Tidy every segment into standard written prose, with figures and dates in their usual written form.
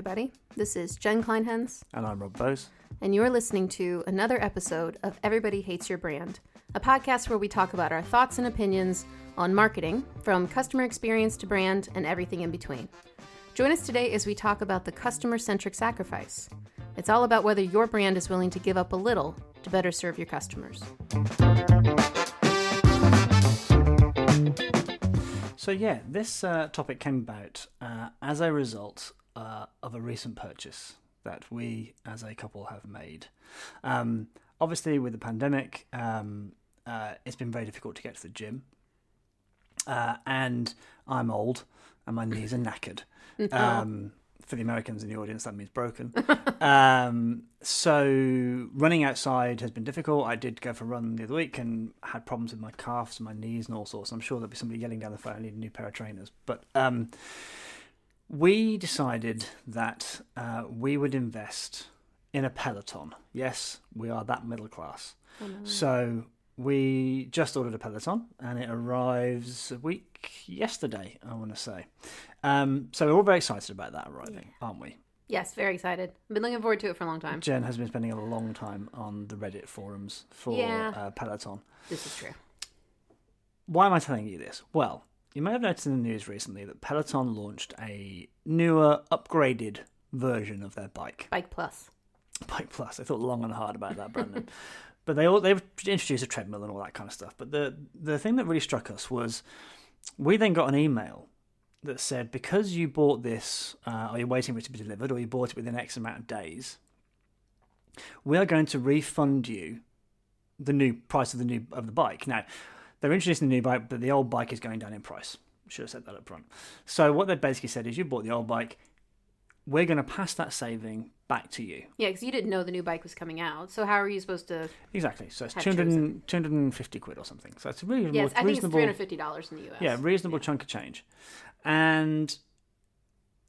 everybody. This is Jen Kleinhens. And I'm Rob Bose. And you're listening to another episode of Everybody Hates Your Brand, a podcast where we talk about our thoughts and opinions on marketing, from customer experience to brand and everything in between. Join us today as we talk about the customer-centric sacrifice. It's all about whether your brand is willing to give up a little to better serve your customers. So yeah, this topic came about as a result of a recent purchase that we as a couple have made. Obviously with the pandemic, it's been very difficult to get to the gym. And I'm old and my knees are knackered. For the Americans in the audience, that means broken. So running outside has been difficult. I did go for a run the other week and had problems with my calves and my knees and all sorts. I'm sure there'll be somebody yelling down the phone, I need a new pair of trainers. But we decided that we would invest in a Peloton. Yes, we are that middle class. So we just ordered a Peloton and it arrives a week yesterday, I want to say. So we're all very excited about that arriving, aren't we? Yes, very excited. I've been looking forward to it for a long time. Jen has been spending a long time on the Reddit forums for Peloton. This is true. Why am I telling you this? Well, you may have noticed in the news recently that Peloton launched a newer, upgraded version of their bike. Bike Plus. Bike Plus. I thought long and hard about that, Brandon. But they've introduced a treadmill and all that kind of stuff. But the thing that really struck us was we then got an email that said, because you bought this, or you're waiting for it to be delivered, or you bought it within X amount of days, we are going to refund you the new price of the bike. Now, they're introducing the new bike, but the old bike is going down in price. Should have said that up front. So what they basically said is, you bought the old bike, we're going to pass that saving back to you. Yeah, because you didn't know the new bike was coming out. So how are you supposed to? Exactly. So it's 250 quid or something. So it's a really I think reasonable. It's $350 in the US. Yeah, reasonable chunk of change. And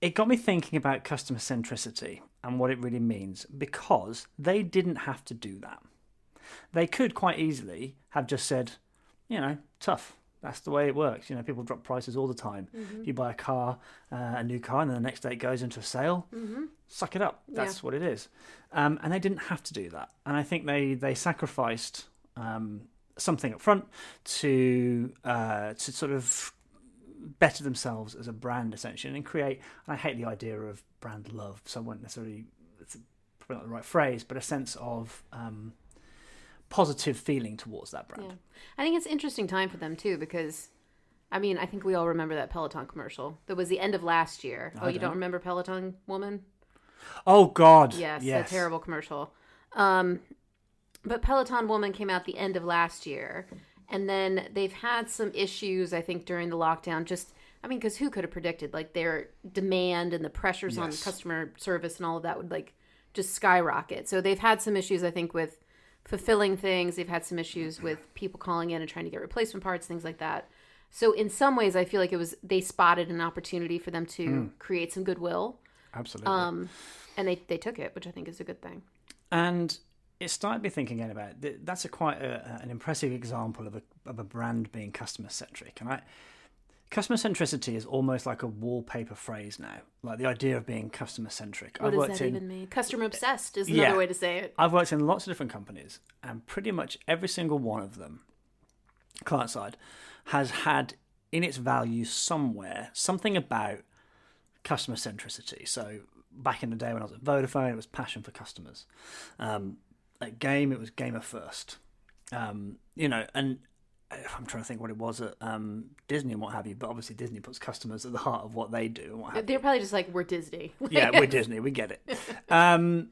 it got me thinking about customer centricity and what it really means, because they didn't have to do that. They could quite easily have just said, tough. That's the way it works. People drop prices all the time. Mm-hmm. You buy a new car, and then the next day it goes into a sale. Mm-hmm. Suck it up. That's what it is. And they didn't have to do that. And I think they sacrificed something up front to sort of better themselves as a brand, essentially, and create. And I hate the idea of brand love, so I won't necessarily. It's probably not the right phrase, but a sense of positive feeling towards that brand. Yeah. I think it's an interesting time for them too, because I think we all remember that Peloton commercial. That was the end of last year. You don't remember Peloton Woman? Oh God. Yes. A terrible commercial. But Peloton Woman came out the end of last year, and then they've had some issues, I think, during the lockdown. Because who could have predicted their demand and the pressures on customer service and all of that would just skyrocket. So they've had some issues, I think, with fulfilling things. They've had some issues with people calling in and trying to get replacement parts, things like that. So in some ways, I feel like they spotted an opportunity for them to create some goodwill. Absolutely. And they took it, which I think is a good thing. And it started me thinking again about it. That's quite an impressive example of a brand being customer centric. And customer centricity is almost like a wallpaper phrase now, like the idea of being customer centric. What does that even mean? Customer obsessed is another way to say it. I've worked in lots of different companies, and pretty much every single one of them, client side, has had in its values somewhere something about customer centricity. So back in the day when I was at Vodafone, it was passion for customers. At Game, it was gamer first. And I'm trying to think what it was at Disney and what have you, but obviously Disney puts customers at the heart of what they do and what have They're probably just like, we're Disney. Yeah, we're Disney, we get it. But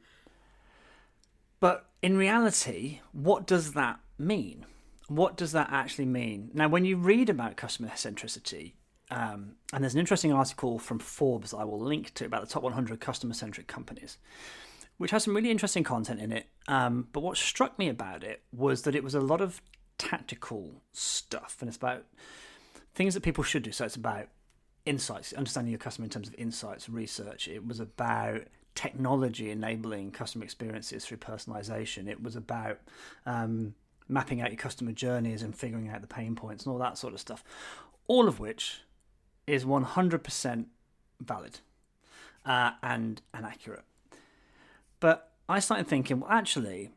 in reality, what does that mean? What does that actually mean? Now, when you read about customer centricity, and there's an interesting article from Forbes that I will link to about the top 100 customer-centric companies, which has some really interesting content in it. But what struck me about it was that it was a lot of tactical stuff, and it's about things that people should do. So it's about insights, understanding your customer in terms of insights, research. It was about technology enabling customer experiences through personalization. It was about mapping out your customer journeys and figuring out the pain points and all that sort of stuff, all of which is 100% valid. and accurate. But I started thinking, well, actually,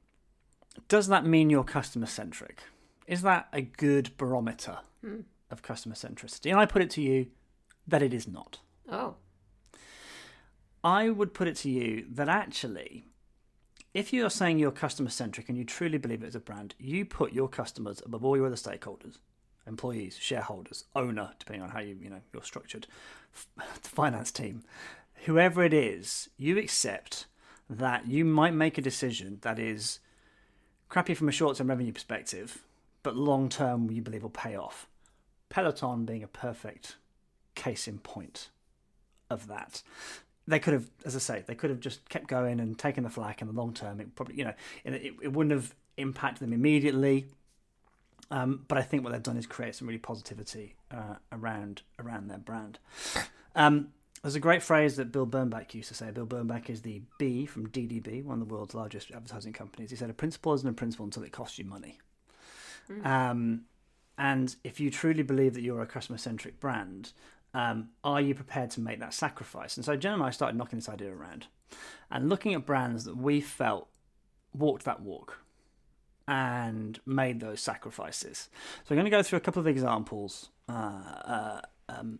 does that mean you're customer-centric? Is that a good barometer of customer centricity? And I put it to you that it is not. Oh. I would put it to you that actually, if you're saying you're customer-centric and you truly believe it as a brand, you put your customers above all your other stakeholders, employees, shareholders, owner, depending on how you're structured, finance team, whoever it is, you accept that you might make a decision that is crappy from a short-term revenue perspective, but long-term you believe will pay off. Peloton being a perfect case in point of that. They could have, as I say, they could have just kept going and taken the flak in the long term. It probably, it wouldn't have impacted them immediately. But I think what they've done is create some really positivity around their brand. There's a great phrase that Bill Bernbach used to say. Bill Bernbach is the B from DDB, one of the world's largest advertising companies. He said, a principle isn't a principle until it costs you money. And if you truly believe that you're a customer-centric brand, are you prepared to make that sacrifice? And so Jen and I started knocking this idea around and looking at brands that we felt walked that walk and made those sacrifices. So I'm going to go through a couple of examples.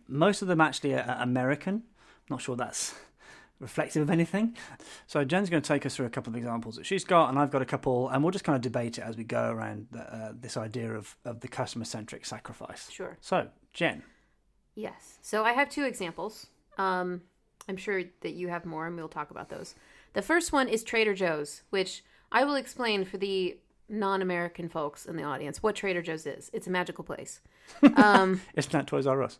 Most of them actually are American. I'm not sure that's reflective of anything. So Jen's going to take us through a couple of examples that she's got, and I've got a couple, and we'll just kind of debate it as we go around this idea of the customer-centric sacrifice. Sure. So, Jen. Yes. So I have two examples. I'm sure that you have more, and we'll talk about those. The first one is Trader Joe's, which I will explain for the non-American folks in the audience what Trader Joe's is. It's a magical place. It's not Toys R Us.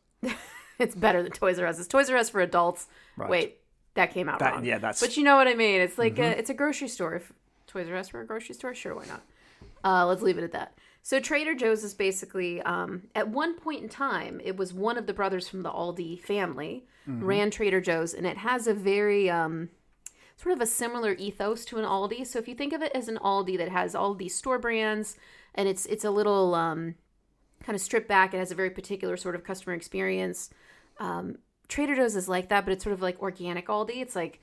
It's better than Toys R Us. It's Toys R Us for adults. Right. Wait, that came out wrong. Yeah, that's. But you know what I mean. It's like it's a grocery store. If Toys R Us were a grocery store, sure, why not? Let's leave it at that. So Trader Joe's is basically, at one point in time, it was one of the brothers from the Aldi family ran Trader Joe's, and it has a very sort of a similar ethos to an Aldi. So if you think of it as an Aldi that has all these store brands, and it's a little kind of stripped back, it has a very particular sort of customer experience. Trader Joe's is like that, but it's sort of like organic Aldi. It's like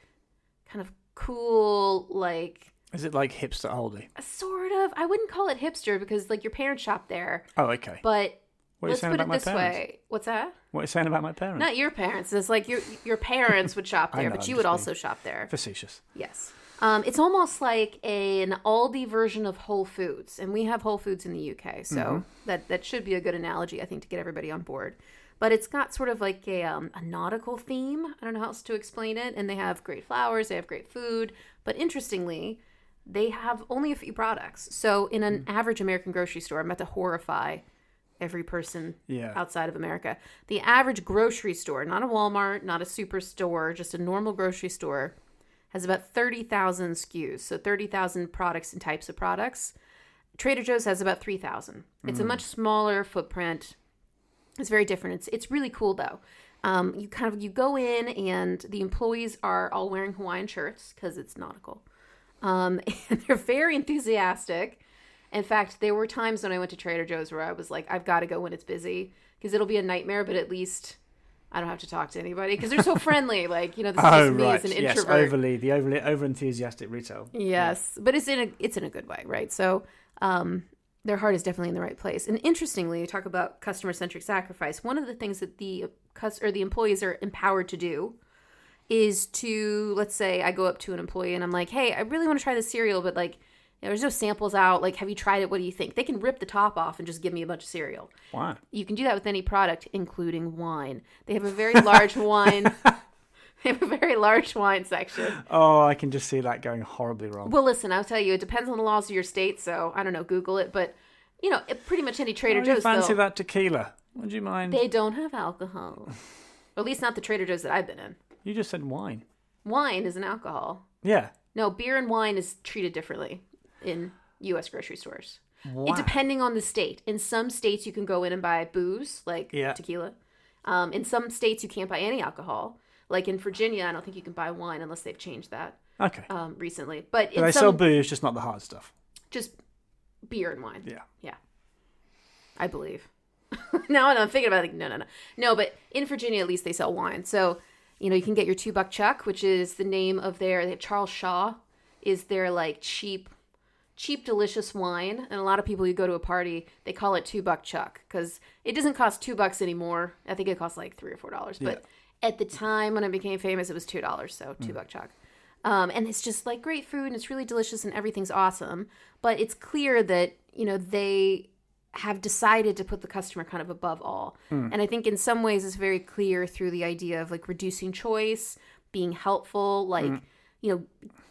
kind of cool, like... Is it like hipster Aldi? Sort of. I wouldn't call it hipster because like your parents shop there. Oh, okay. But what are you let's saying put about it my this parents? way. What's that? What are you saying about my parents? Not your parents. It's like your parents would shop I there, know, but I'm you just would being also shop there. Facetious. Yes. It's almost like an Aldi version of Whole Foods, and we have Whole Foods in the UK, so that should be a good analogy, I think, to get everybody on board. But it's got sort of like a nautical theme. I don't know how else to explain it. And they have great flowers, they have great food, but interestingly, they have only a few products. So in an average American grocery store, I'm about to horrify every person outside of America. The average grocery store, not a Walmart, not a superstore, just a normal grocery store, has about 30,000 SKUs. So 30,000 products and types of products. Trader Joe's has about 3,000. It's a much smaller footprint. It's very different. It's really cool though. You go in and the employees are all wearing Hawaiian shirts because it's nautical. And they're very enthusiastic. In fact, there were times when I went to Trader Joe's where I was like, I've got to go when it's busy because it'll be a nightmare, but at least I don't have to talk to anybody because they're so friendly. Like, this is just me as an introvert. The overly over-enthusiastic retail. Yes, but it's in a good way, right? So their heart is definitely in the right place. And interestingly, you talk about customer-centric sacrifice. One of the things that the employees are empowered to do is to, let's say I go up to an employee and I'm like, hey, I really want to try this cereal, but like, there's no samples out. Like, have you tried it? What do you think? They can rip the top off and just give me a bunch of cereal. Wow. You can do that with any product, including wine. They have a very large wine. They have a very large wine section. Oh, I can just see that going horribly wrong. Well, listen, I'll tell you, it depends on the laws of your state. So I don't know, Google it, but pretty much any Trader Joe's. Fancy that tequila? Would you mind? They don't have alcohol, or at least not the Trader Joe's that I've been in. You just said wine. Wine is an alcohol. Yeah. No, beer and wine is treated differently in U.S. grocery stores. Wow. Depending on the state. In some states, you can go in and buy booze, like tequila. In some states, you can't buy any alcohol. Like in Virginia, I don't think you can buy wine unless they've changed that recently. But they sell booze, just not the hard stuff. Just beer and wine. Yeah. Yeah. I believe. Now I'm thinking about it, like, no. No, but in Virginia, at least they sell wine. So You can get your $2 Chuck, which is the name of Charles Shaw is their like cheap, delicious wine. And a lot of people, you go to a party, they call it $2 Chuck because it doesn't cost $2 anymore. I think it costs like $3 or $4. But at the time when it became famous, it was $2. So $2 Chuck. And it's just like great food and it's really delicious and everything's awesome. But it's clear that, they have decided to put the customer kind of above all. And I think in some ways it's very clear through the idea of like reducing choice, being helpful, like,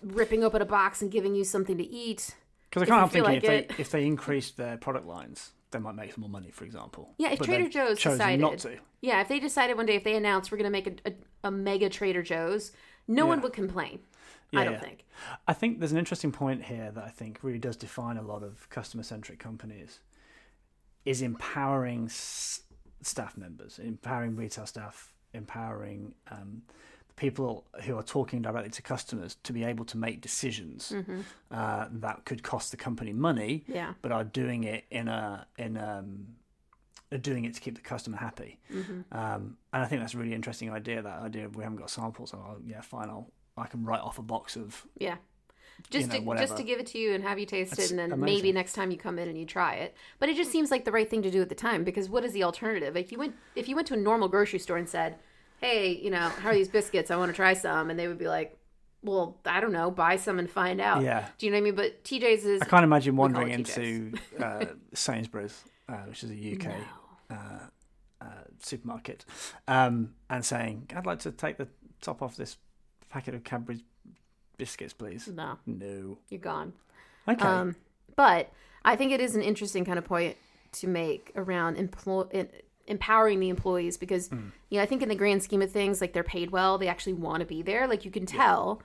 ripping open a box and giving you something to eat. Because I can't help thinking if they increased their product lines, they might make some more money, for example. Yeah, if Trader Joe's decided not to. Yeah, if they decided one day, if they announced we're going to make a mega Trader Joe's, no one would complain. I don't think. I think there's an interesting point here that I think really does define a lot of customer-centric companies, is empowering staff members, empowering retail staff, empowering people who are talking directly to customers to be able to make decisions that could cost the company money, but are doing it doing it to keep the customer happy. And I think that's a really interesting idea. That idea of we haven't got samples, so fine, I can write off a box of just to give it to you and have you taste it, and then maybe next time you come in and you try it. But it just seems like the right thing to do at the time, because what is the alternative? If you went to a normal grocery store and said, hey, how are these biscuits? I want to try some. And they would be like, well, I don't know, buy some and find out. Yeah. Do you know what I mean? But TJ's is... I can't imagine wandering into Sainsbury's, which is a UK supermarket, and saying, I'd like to take the top off this packet of Cadbury's biscuits, please. No. You're gone. Okay. But I think it is an interesting kind of point to make around empowering the employees, because I think in the grand scheme of things, like, they're paid well, they actually want to be there, like, you can tell.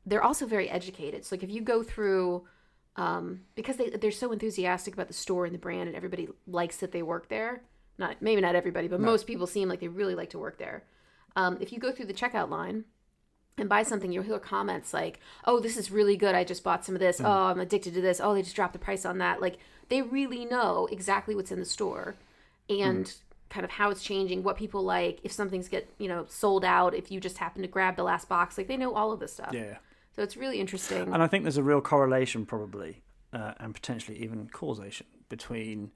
They're also very educated. So like if you go through because they're so enthusiastic about the store and the brand, and everybody likes that they work there, maybe not everybody, but most people seem like they really like to work there. If you go through the checkout line and buy something, you'll hear comments like, oh, this is really good, I just bought some of this, oh, I'm addicted to this, oh, they just dropped the price on that. Like, they really know exactly what's in the store and kind of how it's changing, what people like, if something's sold out, if you just happen to grab the last box, like, they know all of this stuff. Yeah. So it's really interesting. And I think there's a real correlation probably, and potentially even causation, between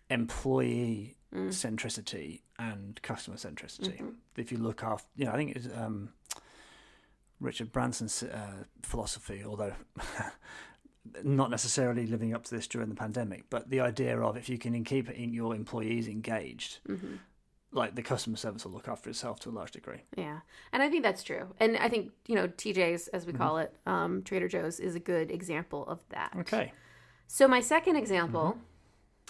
employee centricity and customer centricity. If you look after, I think it's Richard Branson's philosophy, although not necessarily living up to this during the pandemic, but the idea of if you can keep your employees engaged, like, the customer service will look after itself to a large degree. Yeah. And I think that's true. And I think, TJ's, as we call it, Trader Joe's is a good example of that. Okay. So my second example,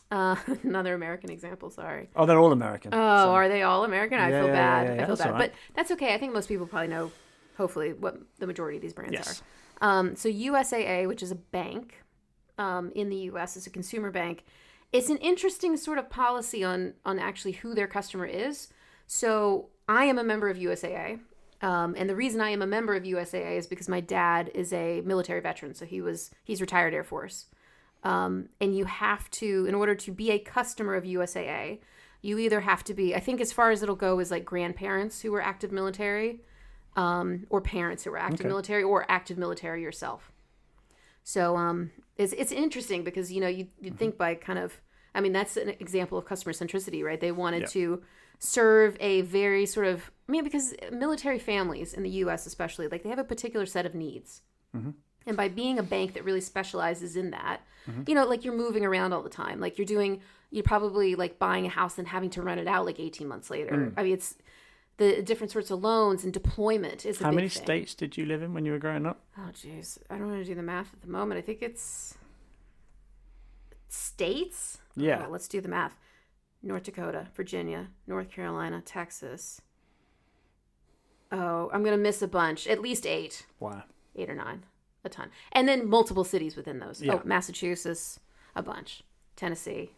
another American example, sorry. Oh, they're all American. Oh, so. Are they all American? I feel bad. Yeah, I feel bad. Right. But that's okay. I think most people probably know, hopefully, what the majority of these brands are. So USAA, which is a bank in the U.S., is a consumer bank. It's an interesting sort of policy on actually who their customer is. So I am a member of USAA. And the reason I am a member of USAA is because my dad is a military veteran. So he's retired Air Force. And you have to, in order to be a customer of USAA, you either have to be, I think as far as it'll go, is like grandparents who were active military, or parents who were active military, or active military yourself. So it's interesting because, you'd think by kind of, that's an example of customer centricity, right? They wanted to serve a very sort of, because military families in the U.S. especially, like, they have a particular set of needs. And by being a bank that really specializes in that, like, you're moving around all the time. Like, you're probably like buying a house and having to rent it out like 18 months later. It's the different sorts of loans, and deployment is a big thing. How many states did you live in when you were growing up? Oh, geez. I don't want to do the math at the moment. I think it's states? Yeah. Oh, let's do the math. North Dakota, Virginia, North Carolina, Texas. Oh, I'm going to miss a bunch. At least 8. Wow. 8 or 9. A ton. And then multiple cities within those. Yeah. Oh, Massachusetts, a bunch. Tennessee.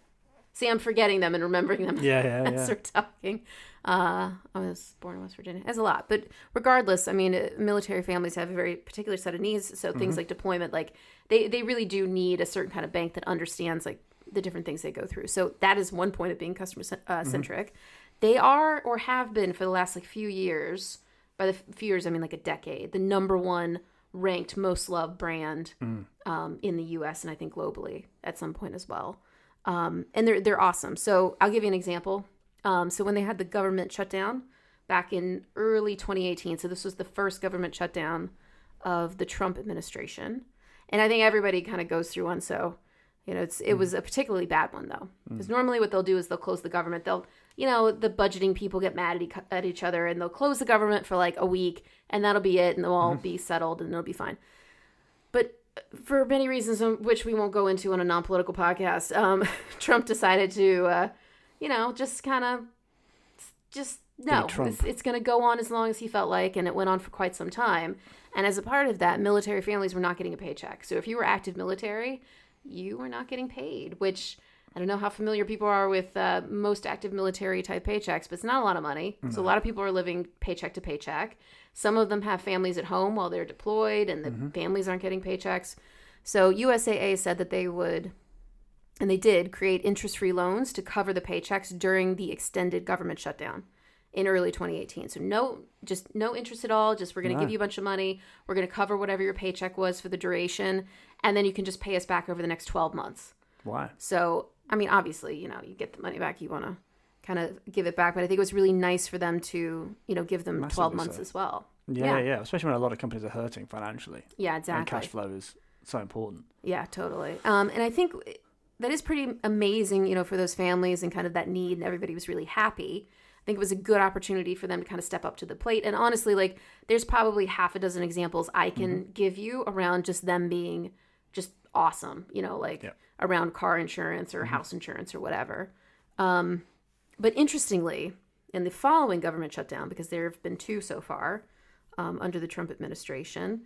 See, I'm forgetting them and remembering them as we're talking. I was born in West Virginia. That's a lot. But regardless, military families have a very particular set of needs. So things like deployment, like, they really do need a certain kind of bank that understands, like, the different things they go through. So that is one point of being customer centric. They are, or have been for the last, like, few years, by the few years, I mean like a decade, the number one ranked most loved brand in the U.S. and I think globally at some point as well. And they're awesome. So I'll give you an example. So when they had the government shutdown back in early 2018, so this was the first government shutdown of the Trump administration. And I think everybody kind of goes through one. So, it was a particularly bad one, though. Because normally what they'll do is they'll close the government. They'll, the budgeting people get mad at each other and they'll close the government for like a week and that'll be it. And they'll all be settled and it'll be fine. But for many reasons, which we won't go into on a non-political podcast, Trump decided to, it's going to go on as long as he felt like, and it went on for quite some time. And as a part of that, military families were not getting a paycheck. So if you were active military, you were not getting paid, which I don't know how familiar people are with most active military type paychecks, but it's not a lot of money. So a lot of people are living paycheck to paycheck. Some of them have families at home while they're deployed and the families aren't getting paychecks. So USAA said that they would, and they did, create interest-free loans to cover the paychecks during the extended government shutdown in early 2018. So no interest at all. Just we're going to give you a bunch of money. We're going to cover whatever your paycheck was for the duration. And then you can just pay us back over the next 12 months. Wow. So, I mean, obviously, you get the money back. You want to kind of give it back. But I think it was really nice for them to, give them 12 months as well. Yeah. Especially when a lot of companies are hurting financially. Yeah, exactly. And cash flow is so important. Yeah, totally. And I think that is pretty amazing, for those families and kind of that need. And everybody was really happy. I think it was a good opportunity for them to kind of step up to the plate. And honestly, like, there's probably half a dozen examples I can give you around just them being just awesome, around car insurance or house insurance or whatever. But interestingly, in the following government shutdown, because there have been two so far under the Trump administration,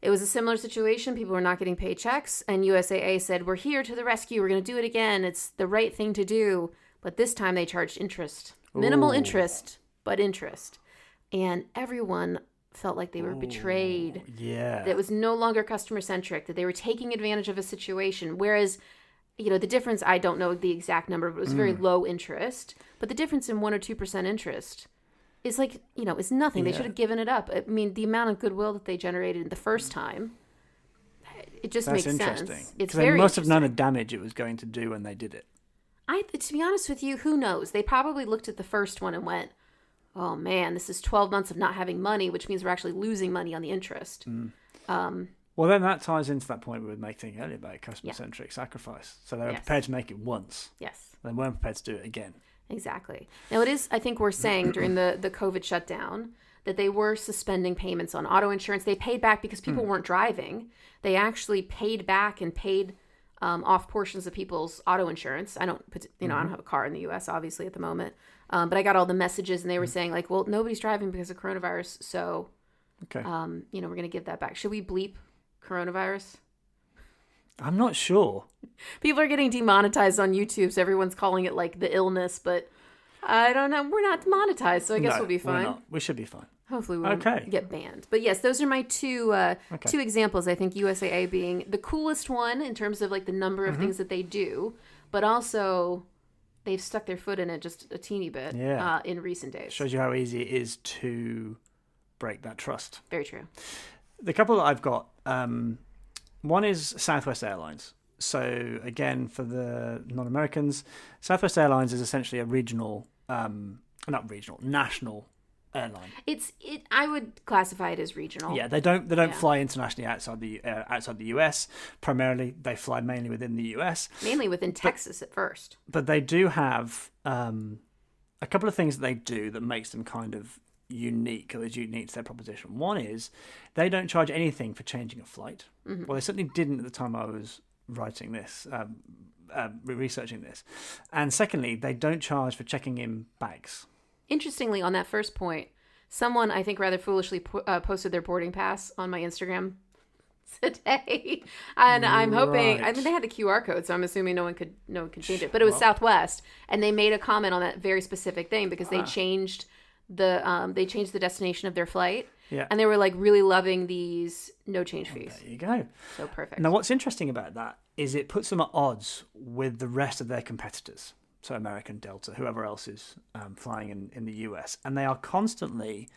it was a similar situation. People were not getting paychecks, and USAA said, we're here to the rescue. We're going to do it again. It's the right thing to do. But this time they charged interest. Minimal interest, but interest. And everyone felt like they were betrayed. Yeah. That it was no longer customer-centric, that they were taking advantage of a situation. Whereas, the difference, I don't know the exact number, but it was very low interest. But the difference in 1 or 2% interest is like, is nothing. They should have given it up. I mean, the amount of goodwill that they generated the first time, it just makes sense. It's very they must have known the damage it was going to do when they did it. To be honest with you, who knows? They probably looked at the first one and went, oh man, this is 12 months of not having money, which means we're actually losing money on the interest. Well, then that ties into that point we were making earlier about customer-centric sacrifice. So they were prepared to make it once. Yes. They weren't prepared to do it again. Exactly. Now it is, I think we're saying during the COVID shutdown that they were suspending payments on auto insurance. They paid back because people weren't driving. They actually paid back and paid off portions of people's auto insurance. I don't have a car in the U.S. obviously at the moment, but I got all the messages and they were saying like, well, nobody's driving because of coronavirus, so we're going to give that back. Should we bleep coronavirus? I'm not sure. People are getting demonetized on YouTube, so everyone's calling it like the illness, but I don't know. We're not monetized, so I guess we'll be fine. We're not. We should be fine. Hopefully we won't get banned. But yes, those are my two examples. I think USAA being the coolest one in terms of like the number of things that they do, but also they've stuck their foot in it just a teeny bit in recent days. Shows you how easy it is to break that trust. Very true. The couple that I've got, one is Southwest Airlines. So again, for the non-Americans, Southwest Airlines is essentially a national airline. I would classify it as regional. Yeah, they don't fly internationally outside the US. Primarily, they fly mainly within the US. Mainly within Texas at first. But they do have a couple of things that they do that makes them kind of unique, or is unique to their proposition. One is they don't charge anything for changing a flight. Well, they certainly didn't at the time I was writing this, researching this. And secondly, they don't charge for checking in bags. Interestingly, on that first point, someone, I think rather foolishly, posted their boarding pass on my Instagram today. And I'm hoping, I mean, they had the QR code, so I'm assuming no one could change it. But it was Southwest, and they made a comment on that very specific thing because they changed the destination of their flight. Yeah. And they were like really loving these no change fees. There you go. So perfect. Now, what's interesting about that is it puts them at odds with the rest of their competitors. So American, Delta, whoever else is flying in the US. And they are constantly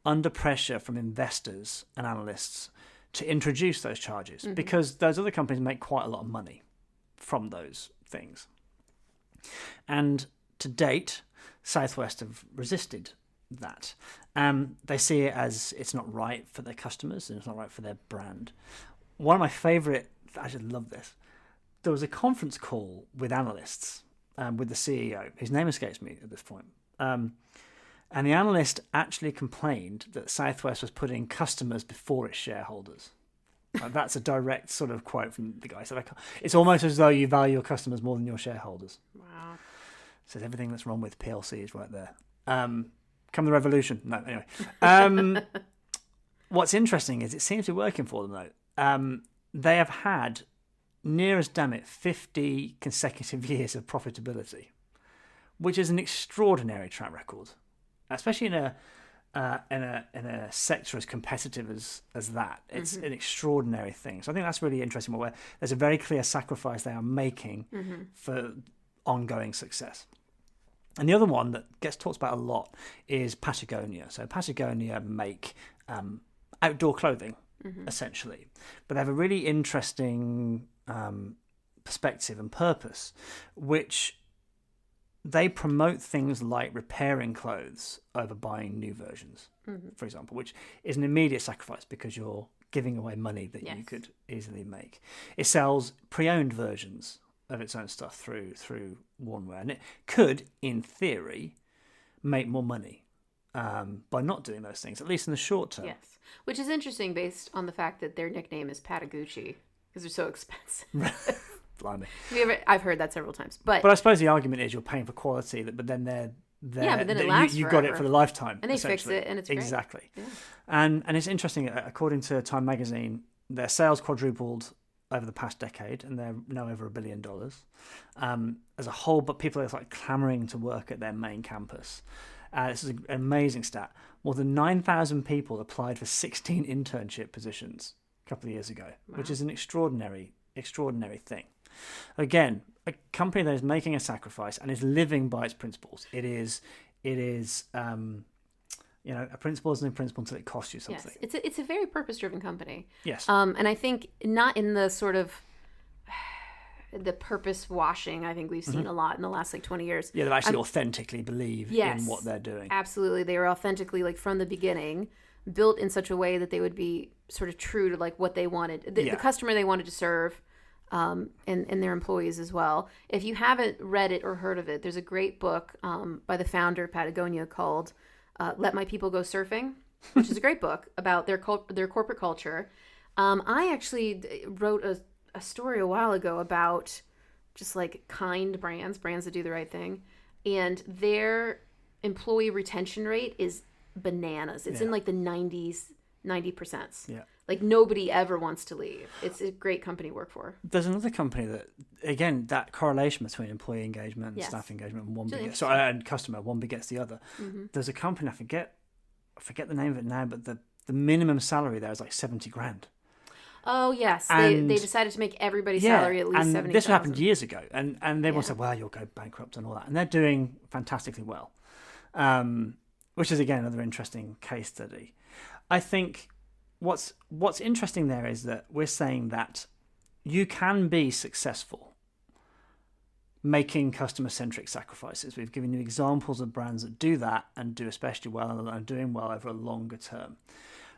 under pressure from investors and analysts to introduce those charges, because those other companies make quite a lot of money from those things. And to date, Southwest have resisted that. They see it as it's not right for their customers and it's not right for their brand. One of my favourite, I just love this, there was a conference call with analysts, with the CEO. His name escapes me at this point. And the analyst actually complained that Southwest was putting customers before its shareholders. That's a direct sort of quote from the guy. So it's almost as though you value your customers more than your shareholders. Wow. Says everything that's wrong with PLC is right there. Come the revolution. No, anyway. What's interesting is it seems to be working for them, though. They have had, near as damn it, 50 consecutive years of profitability, which is an extraordinary track record, especially in a sector as competitive as that. It's an extraordinary thing. So I think that's really interesting. Where there's a very clear sacrifice they are making for ongoing success. And the other one that gets talked about a lot is Patagonia. So Patagonia make outdoor clothing, essentially, but they have a really interesting perspective and purpose, which they promote things like repairing clothes over buying new versions, for example, which is an immediate sacrifice because you're giving away money that you could easily make. It sells pre-owned versions of its own stuff through OneWare, and it could, in theory, make more money by not doing those things, at least in the short term. Yes, which is interesting based on the fact that their nickname is Patagucci because they're so expensive. Blimey. I've heard that several times, but I suppose the argument is you're paying for quality, but then but then it lasts you forever. got it for the lifetime, and they fix it, and it's great. Exactly. Yeah. And it's interesting. According to Time Magazine, their sales quadrupled over the past decade, and they're now over $1 billion as a whole. But people are like clamoring to work at their main campus. This is an amazing stat. More than 9,000 people applied for 16 internship positions a couple of years ago, which is an extraordinary thing. Again, a company that is making a sacrifice and is living by its principles. It is a principle isn't a principle until it costs you something. Yes, it's a very purpose-driven company. Yes. And I think not in the sort of the purpose washing I think we've seen a lot in the last 20 years. Yeah, they actually authentically believe in what they're doing. Absolutely. They were authentically, from the beginning, built in such a way that they would be sort of true to what they wanted, the customer they wanted to serve, and their employees as well. If you haven't read it or heard of it, there's a great book by the founder of Patagonia called Let My People Go Surfing, which is a great book about their corporate culture. I actually wrote a story a while ago about just kind brands that do the right thing, and their employee retention rate is bananas. It's in the 90%. Yeah. Nobody ever wants to leave. It's a great company to work for. There's another company that, again, that correlation between employee engagement and staff engagement, and and customer, one begets the other. There's a company, I forget the name of it now, but the minimum salary there is $70,000. Oh yes, they decided to make every's salary at least 70,000. This happened years ago, and everyone said, "Well, you'll go bankrupt and all that," and they're doing fantastically well, which is again another interesting case study. I think what's interesting there is that we're saying that you can be successful making customer-centric sacrifices. We've given you examples of brands that do that and do especially well and are doing well over a longer term.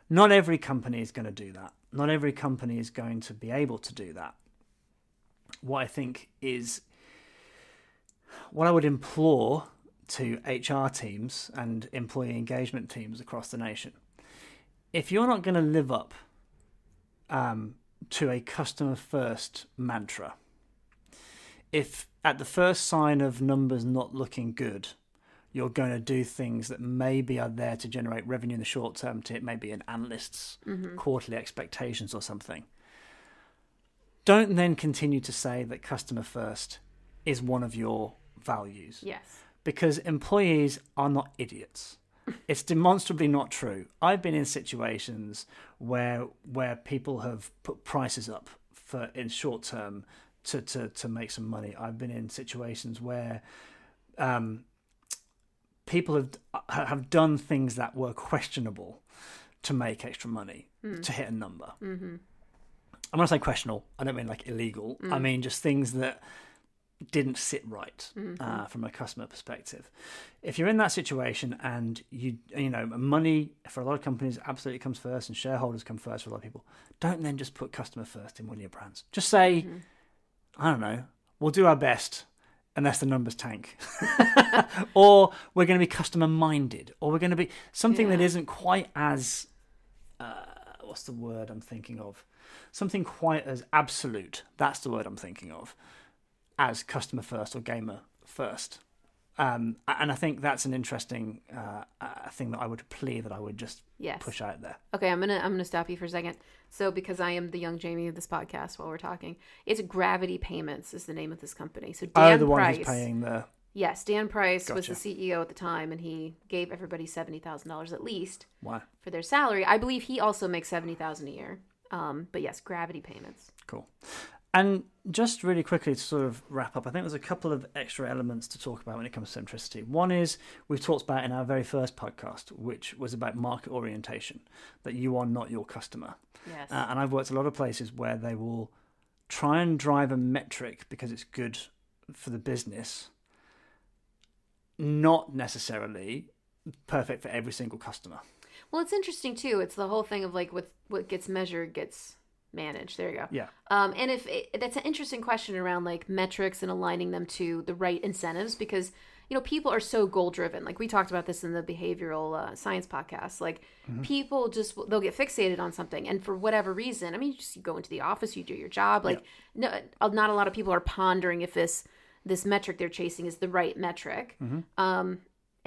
Not every company is going to do that. Not every company is going to be able to do that. What I think is, what I would implore to HR teams and employee engagement teams across the nation, if you're not going to live up to a customer-first mantra, if at the first sign of numbers not looking good, you're going to do things that maybe are there to generate revenue in the short term to hit maybe an analyst's quarterly expectations or something. Don't then continue to say that customer first is one of your values. Yes. Because employees are not idiots. It's demonstrably not true. I've been in situations where people have put prices up in short term to make some money. I've been in situations where people have done things that were questionable to make extra money, to hit a number. And when I say questionable, I don't mean like illegal. I mean just things that didn't sit right from a customer perspective. If you're in that situation and you know money for a lot of companies absolutely comes first and shareholders come first for a lot of people, don't then just put customer first in one of your brands. Just say, I don't know, we'll do our best unless the numbers tank. Or we're going to be customer minded, or we're going to be something that isn't quite as what's the word I'm thinking of? Something quite as absolute. That's the word I'm thinking of. As customer first or gamer first. And I think that's an interesting thing that I would plea that I would just push out there. Okay, I'm gonna stop you for a second. So because I am the young Jamie of this podcast while we're talking, it's Gravity Payments is the name of this company. So Dan the one Price, who's paying the... Yes, Dan Price was the CEO at the time, and he gave everybody $70,000 at least for their salary. I believe he also makes $70,000 a year. But yes, Gravity Payments. Cool. And just really quickly to sort of wrap up, I think there's a couple of extra elements to talk about when it comes to centricity. One is we've talked about in our very first podcast, which was about market orientation, that you are not your customer. Yes. And I've worked a lot of places where they will try and drive a metric because it's good for the business, not necessarily perfect for every single customer. Well, it's interesting too. It's the whole thing of like what gets measured gets managed. There you go. Yeah. And that's an interesting question around like metrics and aligning them to the right incentives, because people are so goal driven. Like we talked about this in the behavioral science podcast. Like people they'll get fixated on something, and for whatever reason, I mean, you go into the office, you do your job. Like not a lot of people are pondering if this metric they're chasing is the right metric.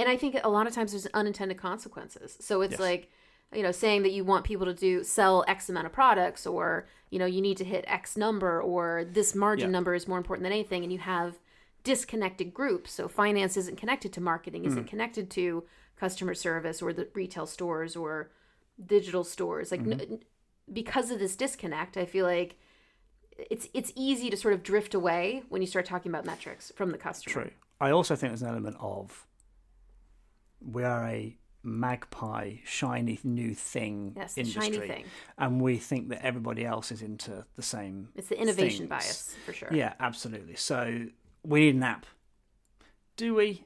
And I think a lot of times there's unintended consequences. So it's like, saying that you want people to sell X amount of products, or, you need to hit X number, or this margin number is more important than anything. And you have disconnected groups. So finance isn't connected to marketing, isn't connected to customer service or the retail stores or digital stores. Like because of this disconnect, I feel like it's easy to sort of drift away when you start talking about metrics from the customer. True. I also think there's an element of we are a magpie, shiny new thing industry, shiny thing, and we think that everybody else is into the same. It's the innovation things. bias for sure. Yeah, absolutely. So we need an app. Do we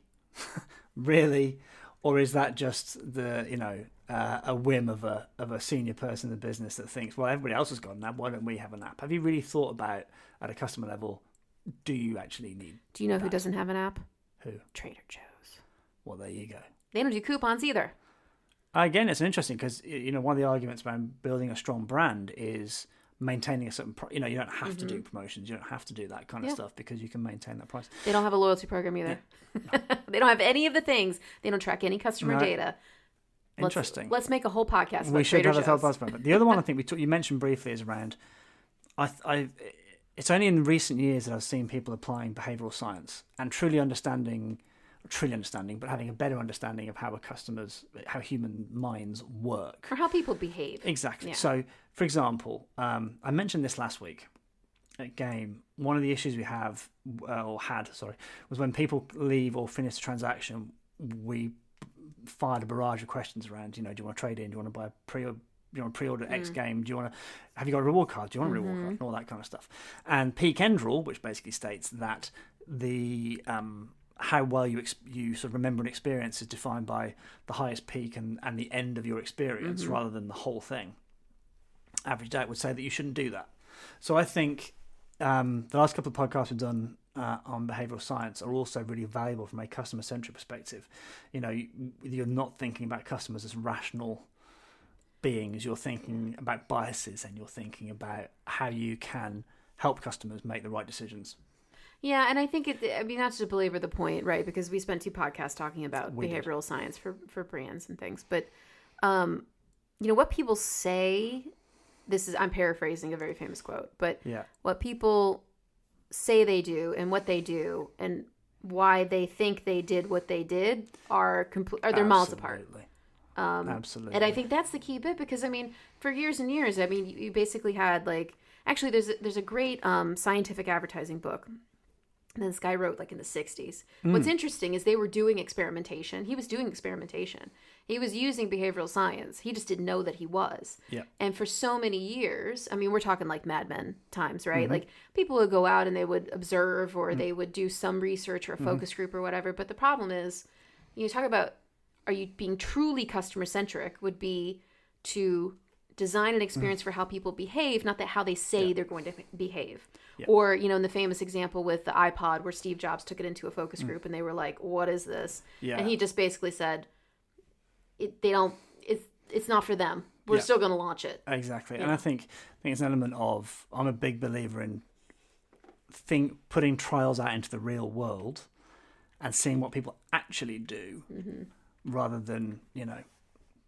really, or is that just the a whim of a senior person in the business that thinks, well, everybody else has got an app, why don't we have an app? Have you really thought about at a customer level? Do you actually need? Do you know who doesn't have an app? Who? Trader Joe's. Well, there you go. They don't do coupons either. Again, it's interesting because one of the arguments about building a strong brand is maintaining a certain you don't have to do promotions, you don't have to do that kind of stuff because you can maintain that price. They don't have a loyalty program either. No. They don't have any of the things. They don't track any customer data. Interesting. Let's make a whole podcast about we should Trader have Joe's. a whole podcast about it. The other one I think you mentioned briefly is around it's only in recent years that I've seen people applying behavioral science and truly understanding, but having a better understanding of how human minds work. Or how people behave. Exactly. Yeah. So, for example, I mentioned this last week at Game. One of the issues we had, was when people leave or finish the transaction, we fired a barrage of questions around, do you want to trade in? Do you want to buy pre-order X game? Have you got a reward card? Do you want a reward card? And all that kind of stuff. And peak end rule, which basically states that the how well you sort of remember an experience is defined by the highest peak and the end of your experience rather than the whole thing. Averaged out would say that you shouldn't do that. So I think the last couple of podcasts we've done on behavioral science are also really valuable from a customer-centric perspective. You're not thinking about customers as rational beings. You're thinking about biases, and you're thinking about how you can help customers make the right decisions. Yeah, and I think not to belabor the point, right? Because we spent 2 podcasts talking about behavioral science for brands and things. But, what people say, I'm paraphrasing a very famous quote, but what people say they do and what they do and why they think they did what they did are they're miles apart. Absolutely. And I think that's the key bit because, for years and years, you basically had actually there's a great scientific advertising book And this guy wrote like in the 60s. What's interesting is they were doing experimentation. He was doing experimentation. He was using behavioral science. He just didn't know that he was. Yeah. And for so many years, I mean, we're talking like Mad Men times, right? Like people would go out and they would observe or they would do some research or a focus group or whatever. But the problem is, you talk about, are you being truly customer centric would be to design an experience for how people behave, not that how they say they're going to behave. Yeah. Or, you know, in the famous example with the iPod where Steve Jobs took it into a focus group and they were like, what is this? Yeah. And he just basically said, it's not for them. We're still going to launch it. Exactly. Yeah. And I think it's an element of, I'm a big believer in putting trials out into the real world and seeing what people actually do rather than, you know,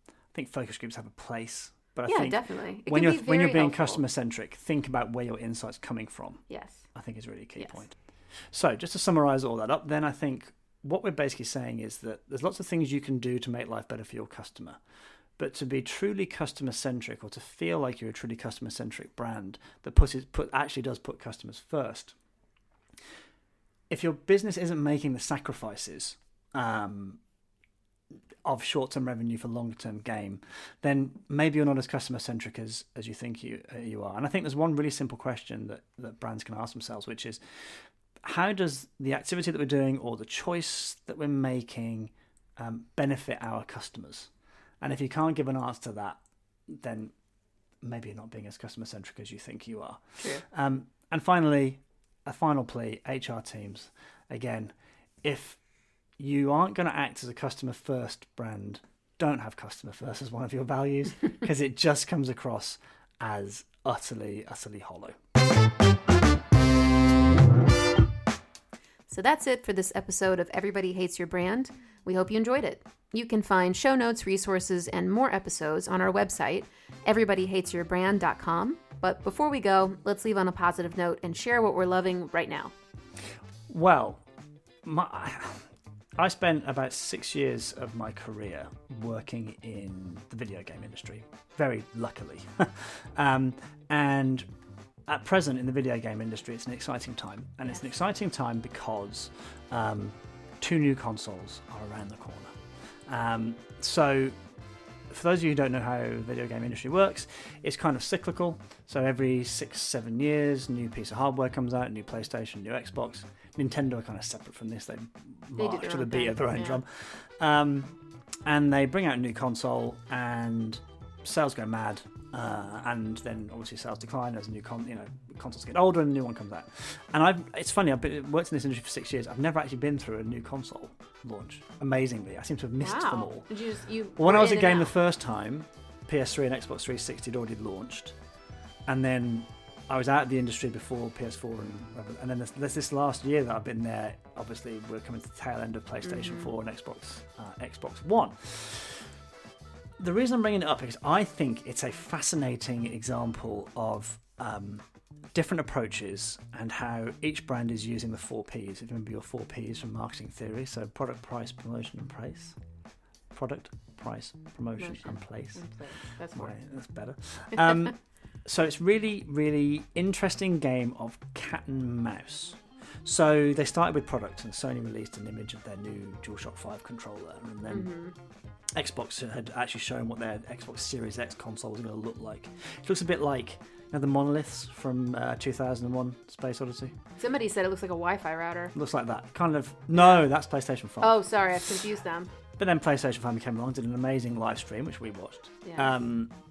I think focus groups have a place. But I think definitely. When you're being customer centric, think about where your insight's coming from. Yes. I think is really a key point. So just to summarize all that up, then I think what we're basically saying is that there's lots of things you can do to make life better for your customer. But to be truly customer centric, or to feel like you're a truly customer centric brand that actually does put customers first, if your business isn't making the sacrifices of short-term revenue for long-term gain, then maybe you're not as customer-centric as you think you are. And I think there's one really simple question that brands can ask themselves, which is, how does the activity that we're doing or the choice that we're making benefit our customers? And if you can't give an answer to that, then maybe you're not being as customer-centric as you think you are. True. And finally, a final plea, HR teams. Again, if you aren't going to act as a customer first brand, don't have customer first as one of your values, because it just comes across as utterly hollow. So that's it for this episode of Everybody Hates Your Brand. We hope you enjoyed it. You can find show notes, resources, and more episodes on our website, everybodyhatesyourbrand.com. But before we go, let's leave on a positive note and share what we're loving right now. Well, I spent about 6 years of my career working in the video game industry, very luckily. And at present in the video game industry, it's an exciting time. And it's an exciting time because 2 new consoles are around the corner. So for those of you who don't know how the video game industry works, it's kind of cyclical. So every 6-7 years, new piece of hardware comes out, new PlayStation, new Xbox. Nintendo are kind of separate from this. They march to the beat of their own drum. And they bring out a new console and sales go mad. And then obviously sales decline as a new consoles get older and a new one comes out. And it's funny, I've worked in this industry for 6 years. I've never actually been through a new console launch. Amazingly, I seem to have missed them all. When I was at game the first time, PS3 and Xbox 360 had already launched, and then I was out of the industry before PS4 and then there's this last year that I've been there. Obviously, we're coming to the tail end of PlayStation 4 and Xbox One. The reason I'm bringing it up is I think it's a fascinating example of different approaches and how each brand is using the 4 Ps. If you remember your 4 Ps from marketing theory, so product, price, promotion, and place. Product, price, promotion, and place. That's more. Right, that's better. So it's really, really interesting game of cat and mouse. So they started with product, and Sony released an image of their new DualShock 5 controller, and then Xbox had actually shown what their Xbox Series X console was going to look like. It looks a bit like the monoliths from 2001 Space Odyssey. Somebody said it looks like a Wi-Fi router. Looks like that. Kind of. No, that's PlayStation 5. Oh, sorry, I've confused them. But then PlayStation 5 came along, did an amazing live stream, which we watched. Yeah.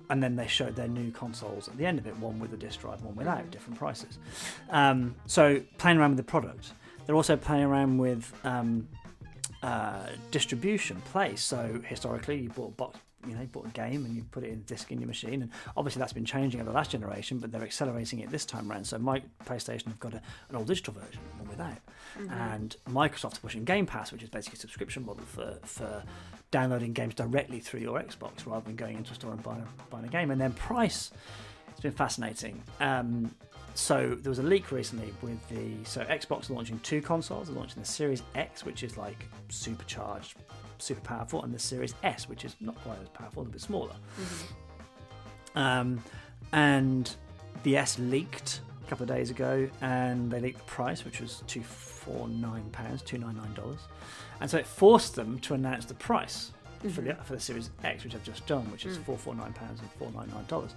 And then they showed their new consoles at the end of it, one with a disc drive, one without, different prices. So playing around with the product. They're also playing around with distribution, place. So historically, you bought a box, you bought a game and you put it in a disc in your machine, and obviously that's been changing over the last generation, but they're accelerating it this time around. So my PlayStation have got an all digital version, one without, and Microsoft's pushing Game Pass, which is basically a subscription model for downloading games directly through your Xbox rather than going into a store and buying a game. And then price, it's been fascinating. So there was a leak recently with Xbox launching 2 consoles. They're launching the Series X, which is like supercharged, super powerful, and the Series S, which is not quite as powerful, a bit smaller. And the S leaked a couple of days ago, and they leaked the price, which was $299, and so it forced them to announce the price for the Series X, which I've just done, which is £449 and $499.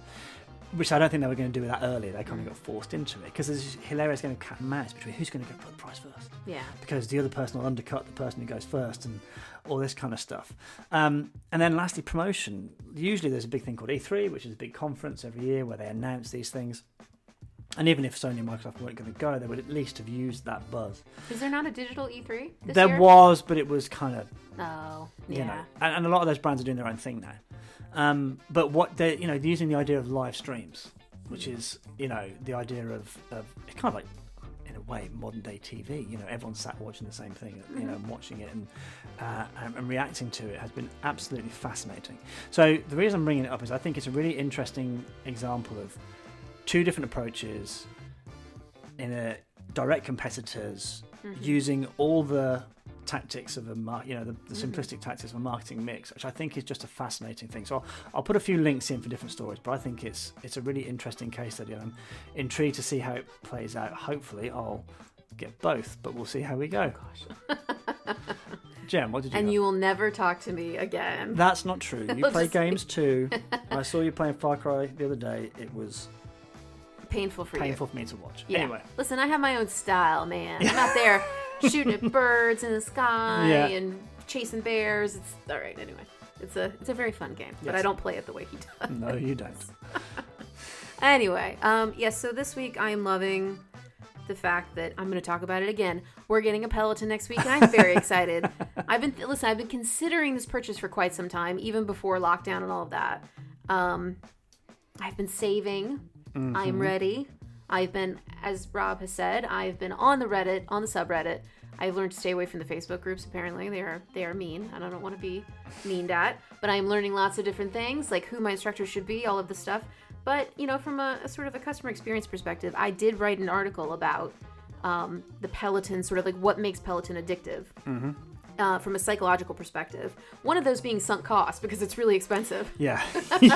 Which I don't think they were going to do that earlier. They kind of got forced into it because there's this hilarious game of cat and mouse between who's going to go put the price first. Yeah. Because the other person will undercut the person who goes first and all this kind of stuff. And then lastly, promotion. Usually there's a big thing called E3, which is a big conference every year where they announce these things. And even if Sony and Microsoft weren't going to go, they would at least have used that buzz. Is there not a digital E3 this there year? was, but it was kind of, you know. And a lot of those brands are doing their own thing now. But what they're, using the idea of live streams, which is, the idea of it's kind of like, in a way, modern day TV. Everyone's sat watching the same thing, and watching it and reacting to it has been absolutely fascinating. So the reason I'm bringing it up is I think it's a really interesting example of two different approaches in a direct competitors using all the tactics of the simplistic tactics of a marketing mix, which I think is just a fascinating thing. So I'll put a few links in for different stories, but I think it's a really interesting case study. I'm intrigued to see how it plays out. Hopefully I'll get both, but we'll see how we go. Oh, gosh. Jen, what did you And got? you will never talk to me again. That's not true. You play games too. I saw you playing Far Cry the other day. It was painful for me to watch. Yeah. Anyway. Listen, I have my own style, man. I'm out there shooting at birds in the sky and chasing bears. It's all right. Anyway, it's a very fun game, but I don't play it the way he does. No, you don't. Anyway, so this week I am loving the fact that I'm going to talk about it again. We're getting a Peloton next week, and I'm very excited. I've been considering this purchase for quite some time, even before lockdown and all of that. I've been saving. I'm ready. I've been, as Rob has said, I've been on the subreddit. I've learned to stay away from the Facebook groups. Apparently, they are mean, and I don't want to be meaned at. But I'm learning lots of different things, like who my instructor should be, all of this stuff. But from a sort of a customer experience perspective, I did write an article about the Peloton, sort of like what makes Peloton addictive. From a psychological perspective. One of those being sunk cost, because it's really expensive. Yeah.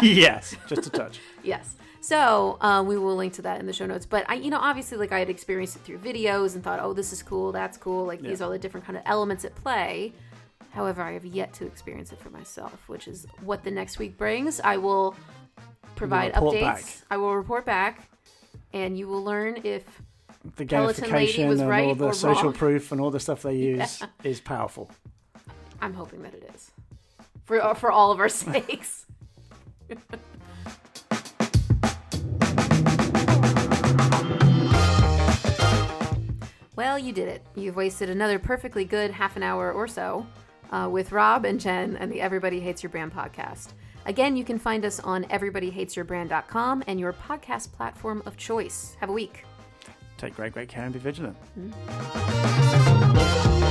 Yes, just a touch. Yes. So we will link to that in the show notes. But I obviously, like, I had experienced it through videos and thought, oh, this is cool, that's cool. Like, these are all the different kind of elements at play. However, I have yet to experience it for myself, which is what the next week brings. I will provide updates. I will report back, and you will learn if the Peloton lady was and right all the or social wrong. proof and all the stuff they use is powerful. I'm hoping that it is. For all of our sakes. Well, you did it. You've wasted another perfectly good half an hour or so with Rob and Jen and the Everybody Hates Your Brand podcast. Again, you can find us on everybodyhatesyourbrand.com and your podcast platform of choice. Have a week. Take great care and be vigilant. Mm-hmm.